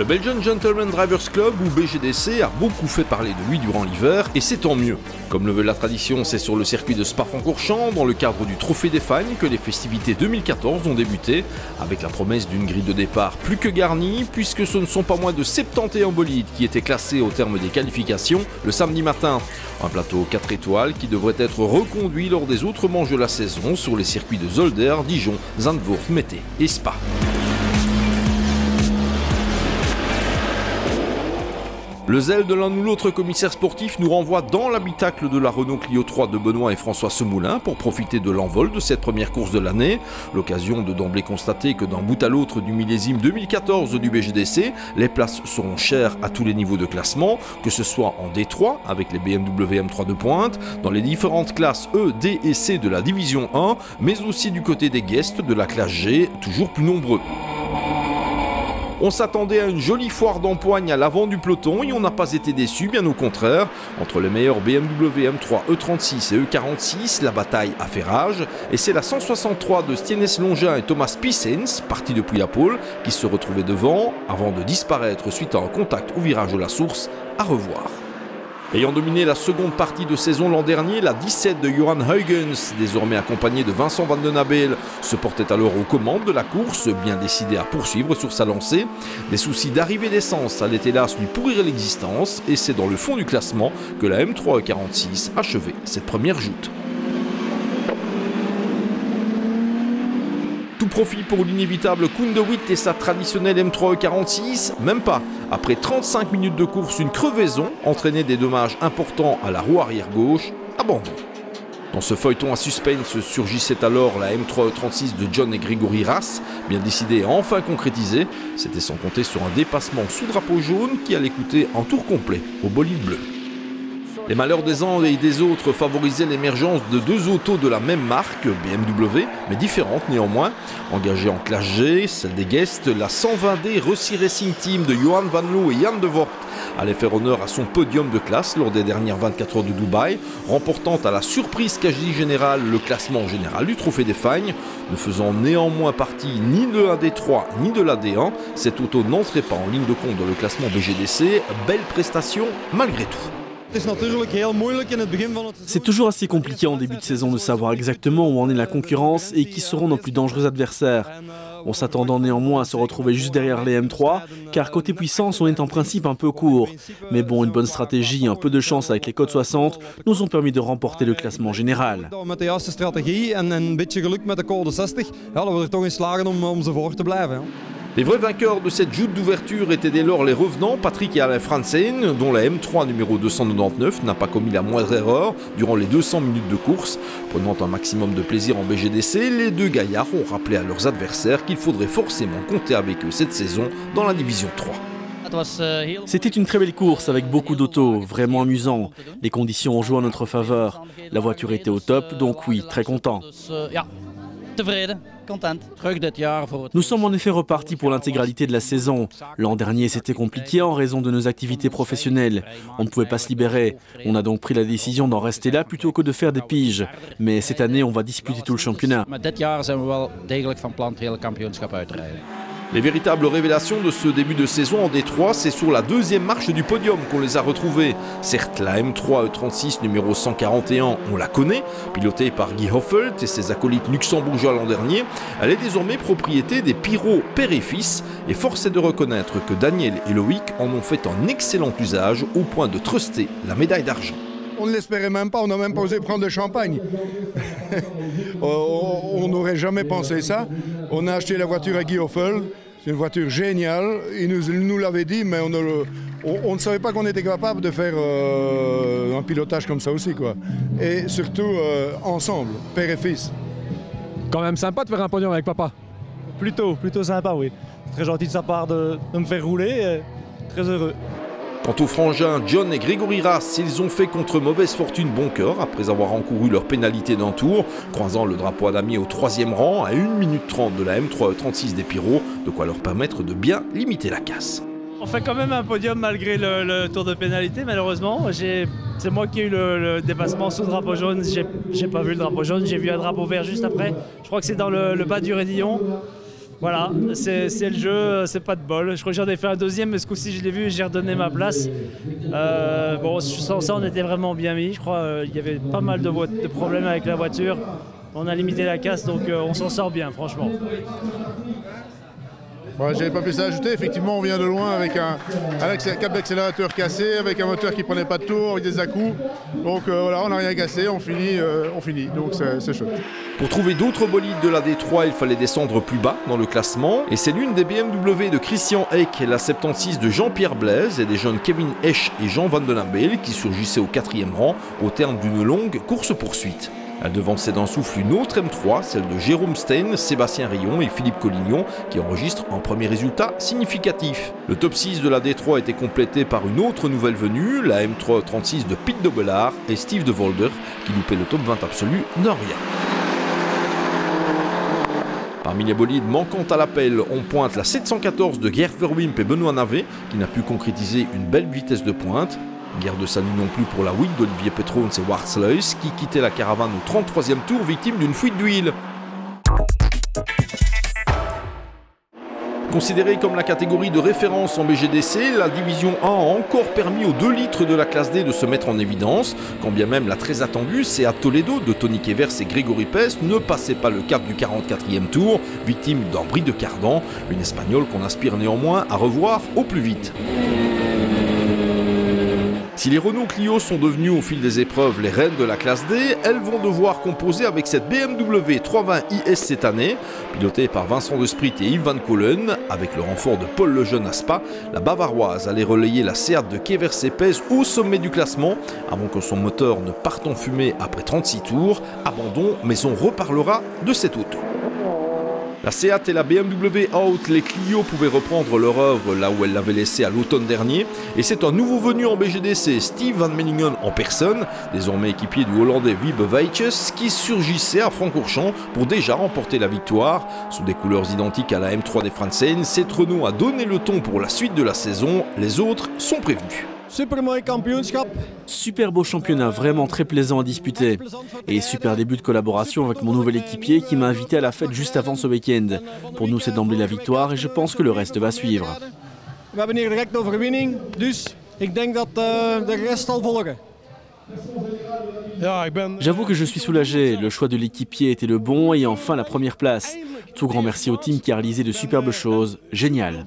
Belgian Gentleman Drivers Club, ou BGDC, a beaucoup fait parler de lui durant l'hiver, et c'est tant mieux. Comme le veut la tradition, c'est sur le circuit de Spa-Francorchamps, dans le cadre du Trophée des Fagnes, que les festivités 2014 ont débuté, avec la promesse d'une grille de départ plus que garnie, puisque ce ne sont pas moins de 71 bolides qui étaient classés au terme des qualifications le samedi matin. Un plateau 4 étoiles qui devrait être reconduit lors des autres manches de la saison sur les circuits de Zolder, Dijon, Zandvoort, Mettey et Spa. Le zèle de l'un ou l'autre commissaire sportif nous renvoie dans l'habitacle de la Renault Clio 3 de Benoît et François Semoulin pour profiter de l'envol de cette première course de l'année. L'occasion de d'emblée constater que d'un bout à l'autre du millésime 2014 du BGDC, les places seront chères à tous les niveaux de classement, que ce soit en D3 avec les BMW M3 de pointe, dans les différentes classes E, D et C de la division 1, mais aussi du côté des guests de la classe G, toujours plus nombreux. On s'attendait à une jolie foire d'empoigne à l'avant du peloton et on n'a pas été déçus, bien au contraire. Entre les meilleurs BMW M3 E36 et E46, la bataille a fait rage. Et c'est la 163 de Stiennes Longin et Thomas Pissens, parti depuis la pole, qui se retrouvait devant, avant de disparaître suite à un contact au virage de la source. À revoir. Ayant dominé la seconde partie de saison l'an dernier, la 17 de Johan Huygens, désormais accompagné de Vincent Van den Abel, se portait alors aux commandes de la course, bien décidé à poursuivre sur sa lancée. Des soucis d'arrivée d'essence allaient hélas lui pourrir l'existence, et c'est dans le fond du classement que la M3 E46 achevait cette première joute. Tout profit pour l'inévitable Koen de Witt et sa traditionnelle M3 E46, même pas. Après 35 minutes de course, une crevaison entraînait des dommages importants à la roue arrière gauche, abandon. Dans ce feuilleton à suspense surgissait alors la M3 E36 de John et Grégory Rass, bien décidé à enfin concrétiser. C'était sans compter sur un dépassement sous drapeau jaune qui allait coûter un tour complet au bolide bleu. Les malheurs des uns et des autres favorisaient l'émergence de deux autos de la même marque, BMW, mais différentes néanmoins. Engagées en classe G, celle des guests, la 120D Rossi Racing Team de Johan Van Loo et Jan de Voort allait faire honneur à son podium de classe lors des dernières 24 heures de Dubaï, remportant à la surprise quasi générale le classement général du Trophée des Fagnes. Ne faisant néanmoins partie ni de la D3 ni de la D1, cette auto n'entrait pas en ligne de compte dans le classement BGDC. Belle prestation malgré tout. C'est toujours assez compliqué en début de saison de savoir exactement où en est la concurrence et qui seront nos plus dangereux adversaires. En s'attendant néanmoins à se retrouver juste derrière les M3, car côté puissance on est en principe un peu court. Mais bon, une bonne stratégie et un peu de chance avec les codes 60 nous ont permis de remporter le classement général. Les vrais vainqueurs de cette joute d'ouverture étaient dès lors les revenants, Patrick et Alain Franzen, dont la M3 numéro 299 n'a pas commis la moindre erreur durant les 200 minutes de course. Prenant un maximum de plaisir en BGDC, les deux gaillards ont rappelé à leurs adversaires qu'il faudrait forcément compter avec eux cette saison dans la division 3. C'était une très belle course avec beaucoup d'autos, vraiment amusant. Les conditions ont joué en notre faveur. La voiture était au top, donc oui, très content. Nous sommes en effet repartis pour l'intégralité de la saison. L'an dernier, c'était compliqué en raison de nos activités professionnelles. On ne pouvait pas se libérer. On a donc pris la décision d'en rester là plutôt que de faire des piges. Mais cette année, on va disputer tout le championnat. Les véritables révélations de ce début de saison en D3, c'est sur la deuxième marche du podium qu'on les a retrouvées. Certes, la M3 E36 numéro 141, on la connaît, pilotée par Guy Hoffelt et ses acolytes luxembourgeois l'an dernier. Elle est désormais propriété des Pirot père et fils, et force est de reconnaître que Daniel et Loïc en ont fait un excellent usage au point de truster la médaille d'argent. On ne l'espérait même pas, on n'a même pas osé prendre le champagne. On n'aurait jamais pensé ça. On a acheté la voiture à Guy Hoffel, c'est une voiture géniale. Il nous l'avait dit, mais on ne savait pas qu'on était capable de faire un pilotage comme ça aussi, quoi. Et surtout ensemble, père et fils. Quand même sympa de faire un podium avec papa. Plutôt sympa, oui. C'est très gentil de sa part de me faire rouler, très heureux. Quant aux frangins John et Grégory Rass, ils ont fait contre mauvaise fortune bon cœur après avoir encouru leur pénalité d'un tour, croisant le drapeau à damier au 3e rang à 1 minute 30 de la M3 E36 des Pirot, de quoi leur permettre de bien limiter la casse. On fait quand même un podium malgré le tour de pénalité, malheureusement. C'est moi qui ai eu le dépassement sous drapeau jaune, j'ai pas vu le drapeau jaune, j'ai vu un drapeau vert juste après. Je crois que c'est dans le bas du raidillon. voilà, c'est le jeu, c'est pas de bol. Je crois que j'en ai fait un deuxième, mais ce coup-ci je l'ai vu et j'ai redonné ma place. Bon, sans ça on était vraiment bien mis. Je crois qu'il y avait pas mal de problèmes avec la voiture. On a limité la casse, donc on s'en sort bien, franchement. Ouais, j'avais pas pu s'ajouter. Effectivement, on vient de loin avec un câble d'accélérateur cassé, avec un moteur qui prenait pas de tour, avec des à-coups. Donc voilà, on n'a rien cassé, on finit. Donc c'est chouette. Pour trouver d'autres bolides de la D3, il fallait descendre plus bas dans le classement. Et c'est l'une des BMW de Christian Eck, la 76 de Jean-Pierre Blaise et des jeunes Kevin Esch et Jean Van den Ambel qui surgissaient au 4e rang au terme d'une longue course-poursuite. Elle devançait d'un souffle une autre M3, celle de Jérôme Stein, Sébastien Rayon et Philippe Collignon, qui enregistrent un premier résultat significatif. Le top 6 de la D3 était complété par une autre nouvelle venue, la M336 de Pete Dobelard et Steve De Volder, qui loupait le top 20 absolu d'un rien. Parmi les bolides manquant à l'appel, on pointe la 714 de Gert Verwimp et Benoît Navet, qui n'a pu concrétiser une belle vitesse de pointe. Guerre de salut non plus pour la 8 d'Olivier Petrons et Ward Sluys, qui quittait la caravane au 33e tour, victime d'une fuite d'huile. Considérée comme la catégorie de référence en BGDC, la division 1 a encore permis aux 2 litres de la classe D de se mettre en évidence, quand bien même la très attendue Seat Toledo de Tony Kevers et Grégory Pes ne passait pas le cap du 44e tour, victime d'un bris de cardan, une espagnole qu'on aspire néanmoins à revoir au plus vite. Si les Renault Clio sont devenus au fil des épreuves les reines de la classe D, elles vont devoir composer avec cette BMW 320 IS cette année. Pilotée par Vincent De Sprit et Yves Van Koolen, avec le renfort de Paul Lejeune à Spa, la Bavaroise allait relayer la Seat de Kevers et Pes au sommet du classement, avant que son moteur ne parte en fumée après 36 tours. Abandon, mais on reparlera de cette auto. La Seat et la BMW Out, les Clio pouvaient reprendre leur œuvre là où elles l'avaient laissée à l'automne dernier. Et c'est un nouveau venu en BGDC, Steve Van Mellingen en personne, désormais équipier du Hollandais Wiebe Weitjes, qui surgissait à Francorchamps pour déjà remporter la victoire. Sous des couleurs identiques à la M3 des Fransen, cette Renault a donné le ton pour la suite de la saison. Les autres sont prévenus. Super beau championnat, vraiment très plaisant à disputer. Et super début de collaboration avec mon nouvel équipier qui m'a invité à la fête juste avant ce week-end. Pour nous, c'est d'emblée la victoire et je pense que le reste va suivre. We hebben hier direct overwinning, dus ik denk dat de rest zal volgen. J'avoue que je suis soulagé, le choix de l'équipier était le bon et enfin la première place. Tout grand merci au team qui a réalisé de superbes choses, génial.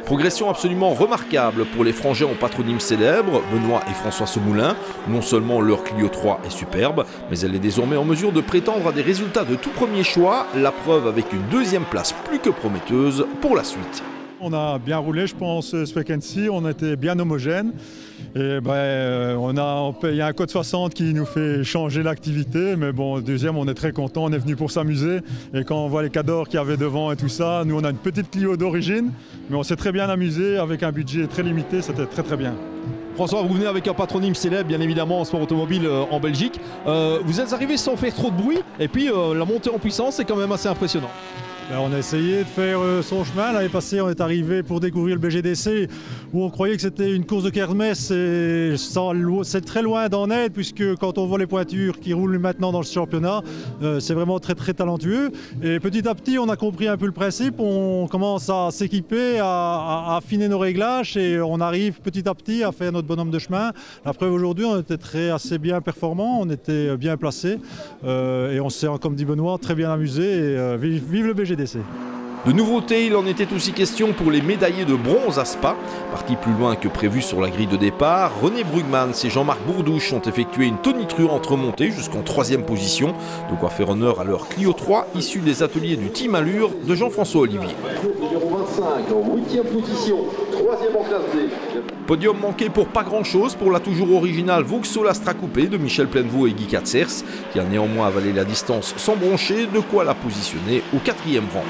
Progression absolument remarquable pour les frangins au patronyme célèbre, Benoît et François Semoulin. Non seulement leur Clio 3 est superbe, mais elle est désormais en mesure de prétendre à des résultats de tout premier choix, la preuve avec une 2e place plus que prometteuse pour la suite. On a bien roulé, je pense, ce week-end-ci, on était bien homogène. Et il y a un code 60 qui nous fait changer l'activité, mais bon, deuxième, on est très content, on est venu pour s'amuser. Et quand on voit les cadors qu'il y avait devant et tout ça, nous on a une petite Clio d'origine, mais on s'est très bien amusé avec un budget très limité, c'était très très bien. François, vous venez avec un patronyme célèbre, bien évidemment, en sport automobile en Belgique. Vous êtes arrivé sans faire trop de bruit, et puis la montée en puissance est quand même assez impressionnante. On a essayé de faire son chemin. L'année passée, on est arrivé pour découvrir le BGDC où on croyait que c'était une course de kermesse et c'est très loin d'en être puisque quand on voit les pointures qui roulent maintenant dans le championnat, c'est vraiment très très talentueux. Et petit à petit, on a compris un peu le principe. On commence à s'équiper, à affiner nos réglages et on arrive petit à petit à faire notre bonhomme de chemin. La preuve aujourd'hui, on était assez bien performants, on était bien placés et on s'est, comme dit Benoît, très bien amusé. Et vive le BGDC. De nouveautés, il en était aussi question pour les médaillés de bronze à Spa. Partis plus loin que prévu sur la grille de départ, René Brugmans et Jean-Marc Bourdouche ont effectué une tonitruante remontée jusqu'en 3e position. De quoi faire honneur à leur Clio 3, issu des ateliers du Team Allure de Jean-François Olivier. Numéro 25, en 8e position, 3e en classe D. Podium manqué pour pas grand-chose pour la toujours originale Vauxhall Astra Coupé de Michel Plainevaux et Guy Katzers, qui a néanmoins avalé la distance sans broncher, de quoi la positionner au 4e rang.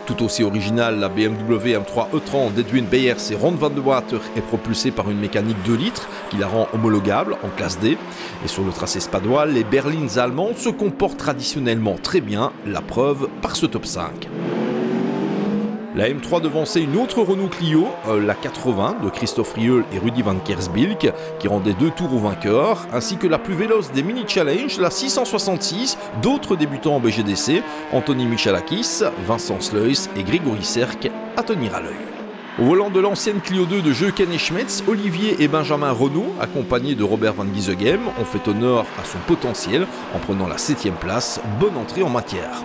Tout aussi original, la BMW M3 E30 d'Edwin Beyers et Ron van de Water est propulsée par une mécanique 2 litres qui la rend homologable en classe D. Et sur le tracé spadois, les berlines allemandes se comportent traditionnellement très bien, la preuve par ce top 5. La M3 devançait une autre Renault Clio, la 80 de Christophe Rieul et Rudy van Kersbilk, qui rendait 2 tours au vainqueur, ainsi que la plus véloce des mini-challenge, la 666, d'autres débutants en BGDC, Anthony Michalakis, Vincent Sleus et Grégory Serck, à tenir à l'œil. Au volant de l'ancienne Clio 2 de Jeuken et Schmetz, Olivier et Benjamin Renault, accompagnés de Robert van Giesegem, ont fait honneur à son potentiel en prenant la 7e place. Bonne entrée en matière.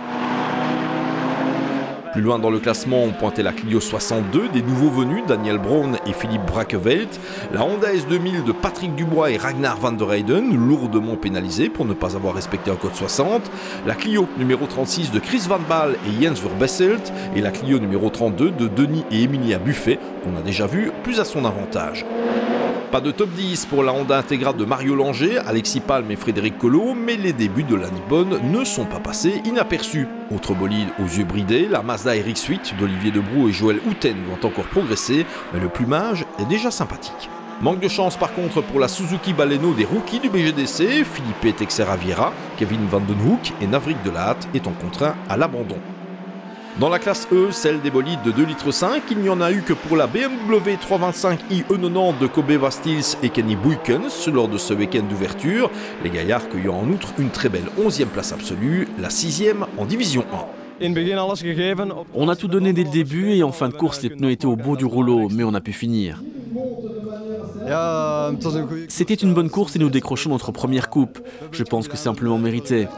Plus loin dans le classement, on pointait la Clio 62 des nouveaux venus Daniel Braun et Philippe Brakevelt, la Honda S2000 de Patrick Dubois et Ragnar van der Heyden, lourdement pénalisés pour ne pas avoir respecté un code 60, la Clio numéro 36 de Chris Van Baal et Jens Verbesselt et la Clio numéro 32 de Denis et Emilia Buffet, qu'on a déjà vu plus à son avantage. Pas de top 10 pour la Honda Integra de Mario Langer, Alexis Palme et Frédéric Collot, mais les débuts de la Nippon ne sont pas passés inaperçus. Autre bolide aux yeux bridés, la Mazda RX-8 d'Olivier Debroux et Joël Houten doit encore progresser, mais le plumage est déjà sympathique. Manque de chance par contre pour la Suzuki Baleno des rookies du BGDC, Philippe Texera-Viera, Kevin Van Den Hoek et Navrik Delahatte étant contraints à l'abandon. Dans la classe E, celle des bolides de 2,5 litres, il n'y en a eu que pour la BMW 325i E90 de Kobe Vastils et Kenny Buykens lors de ce week-end d'ouverture, les gaillards cueillant en outre une très belle 11e place absolue, la 6e en division 1. On a tout donné dès le début et en fin de course les pneus étaient au bout du rouleau, mais on a pu finir. C'était une bonne course et nous décrochons notre première coupe. Je pense que c'est amplement mérité.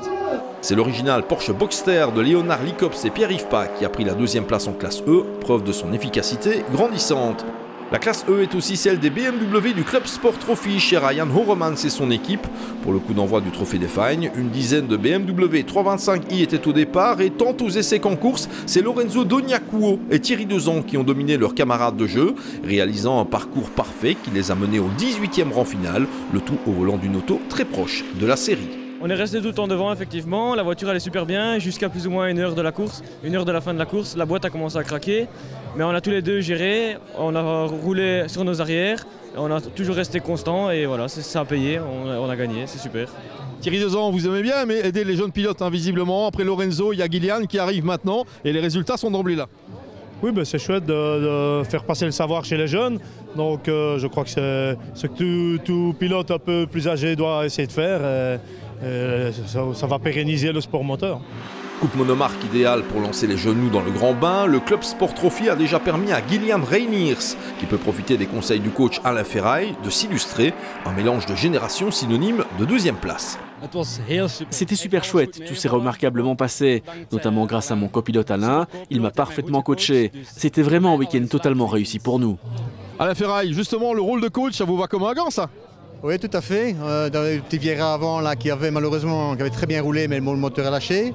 C'est l'original Porsche Boxster de Léonard Licops et Pierre-Yves Pack qui a pris la 2e place en classe E, preuve de son efficacité grandissante. La classe E est aussi celle des BMW du Club Sport Trophy chez Ryan Horemans et son équipe. Pour le coup d'envoi du Trophée des Fagnes, une dizaine de BMW 325i étaient au départ et tant aux essais qu'en course, c'est Lorenzo Doniacuo et Thierry Dezan qui ont dominé leurs camarades de jeu, réalisant un parcours parfait qui les a menés au 18e rang final, le tout au volant d'une auto très proche de la série. On est resté tout le temps devant effectivement, la voiture allait super bien jusqu'à plus ou moins 1 heure de la course, 1 heure de la fin de la course, la boîte a commencé à craquer, mais on a tous les deux géré, on a roulé sur nos arrières, on a toujours resté constant et voilà, ça a payé, on a gagné, c'est super. Thierry Dezan, vous aimez bien aider les jeunes pilotes visiblement, après Lorenzo, il y a Gillian qui arrive maintenant et les résultats sont d'emblée là. Oui, ben c'est chouette de faire passer le savoir chez les jeunes. Donc je crois que c'est ce que tout pilote un peu plus âgé doit essayer de faire. Ça va pérenniser le sport moteur. Coupe monomarque idéale pour lancer les genoux dans le grand bain, le Club Sport Trophy a déjà permis à Gillian Reiniers, qui peut profiter des conseils du coach Alain Ferraille, de s'illustrer. Un mélange de génération synonyme de 2e place. C'était super chouette, tout s'est remarquablement passé, notamment grâce à mon copilote Alain, il m'a parfaitement coaché. C'était vraiment un week-end totalement réussi pour nous. Alain Ferraille, justement le rôle de coach, ça vous va comme un gant ça? Oui, tout à fait. Dans le petit Viera avant là, qui avait très bien roulé, mais le moteur a lâché.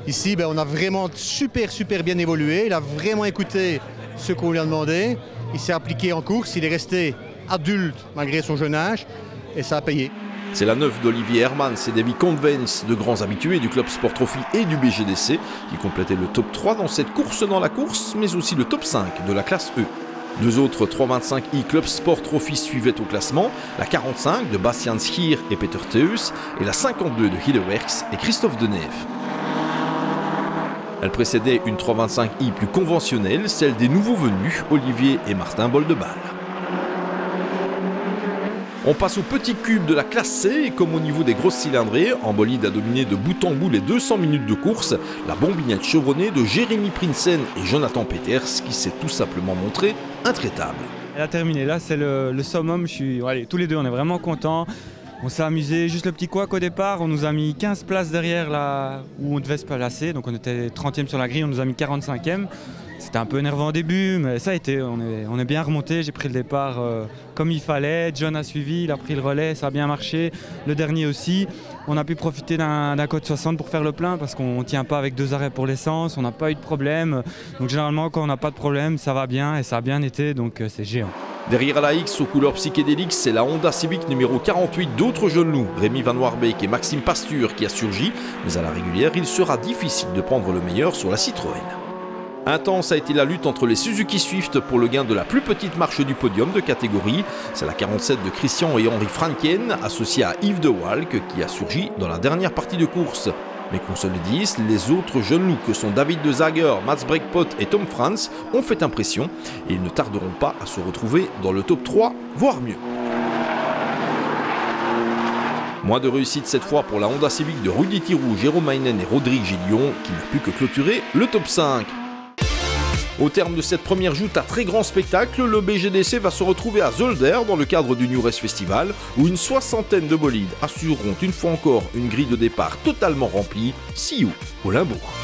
Ici, on a vraiment super bien évolué. Il a vraiment écouté ce qu'on lui a demandé. Il s'est appliqué en course, il est resté adulte malgré son jeune âge et ça a payé. C'est la 9 d'Olivier Hermans et Davy Convens, de grands habitués du Club Sport Trophy et du BGDC, qui complétaient le top 3 dans cette course dans la course, mais aussi le top 5 de la classe E. 2 autres 325i Club Sport Trophy suivaient au classement, la 45 de Bastian Schier et Peter Theus et la 52 de Hillewerks et Christophe Deneve. Elle précédait une 325i plus conventionnelle, celle des nouveaux venus, Olivier et Martin Boldebal. On passe au petit cube de la classe C et comme au niveau des grosses cylindrées, en bolide a dominé de bout en bout les 200 minutes de course, la bombinette chevronnée de Jérémy Prinsen et Jonathan Peters qui s'est tout simplement montré intraitable. Elle a terminé, là c'est le summum, allez, tous les deux on est vraiment contents. On s'est amusé, juste le petit couac au départ, on nous a mis 15 places derrière là où on devait se placer, donc on était 30e sur la grille, on nous a mis 45e. C'était un peu énervant au début, mais ça a été, on est bien remonté, j'ai pris le départ comme il fallait, John a suivi, il a pris le relais, ça a bien marché, le dernier aussi. On a pu profiter d'un code 60 pour faire le plein parce qu'on ne tient pas avec 2 arrêts pour l'essence, on n'a pas eu de problème. Donc généralement quand on n'a pas de problème, ça va bien et ça a bien été, donc c'est géant. Derrière la X aux couleurs psychédéliques, c'est la Honda Civic numéro 48 d'autres jeunes loups, Rémi Van Warbeek et Maxime Pasture qui a surgi, mais à la régulière, il sera difficile de prendre le meilleur sur la Citroën. Intense a été la lutte entre les Suzuki Swift pour le gain de la plus petite marche du podium de catégorie. C'est la 47 de Christian et Henri Franken, associé à Yves De Walk, qui a surgi dans la dernière partie de course. Mais qu'on se le dise, les autres jeunes loups que sont David de Zager, Mats Breakpot et Tom Franz ont fait impression et ils ne tarderont pas à se retrouver dans le top 3, voire mieux. Moins de réussite cette fois pour la Honda Civic de Rudy Tirou, Jérôme Heinen et Rodrigue Gillion qui n'a plus que clôturer le top 5. Au terme de cette première joute à très grand spectacle, le BGDC va se retrouver à Zolder dans le cadre du New Race Festival où une soixantaine de bolides assureront une fois encore une grille de départ totalement remplie. See you au Limbourg.